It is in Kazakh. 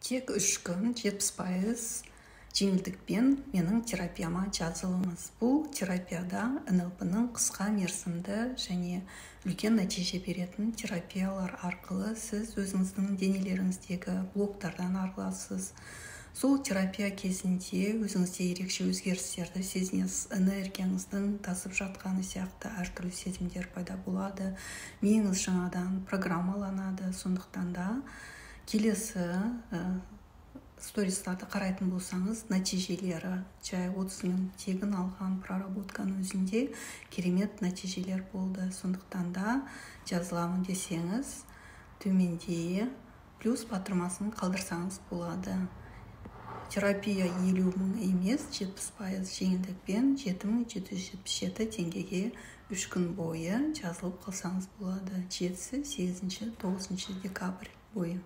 Тек 3 күн 70% жеңілдікпен менің терапияма жазылыңыз. Бұл терапияда НЛП-ның қысқа мерзімді және үлкен нәтиже беретін терапиялар арқылы сіз өзіңіздің денелеріңіздегі блоктардан арыласыз. Сол терапия кезінде өзіңізде ерекше өзгерістерді сезінесіз, энергияңыздың тасып жатқаны сияқты әртүрлі сезімдер пайда болады. Миыңыз жаңадан программаланады. Сондықтан да келесі стористарды қарайтын болсаңыз, нәтижелері жай 30 минут тегін алған проработканың өзінде керемет нәтижелер болды. Сондықтан да жазыламын десеңіз, төменде плюс батырмасын қалдырсаңыз болады. Терапия 50 мың емес, 70% жеңілдікпен 7777 теңгеге 3 күн бойы жазылып қалсаңыз болады. 7-8-9 декабрь бойы.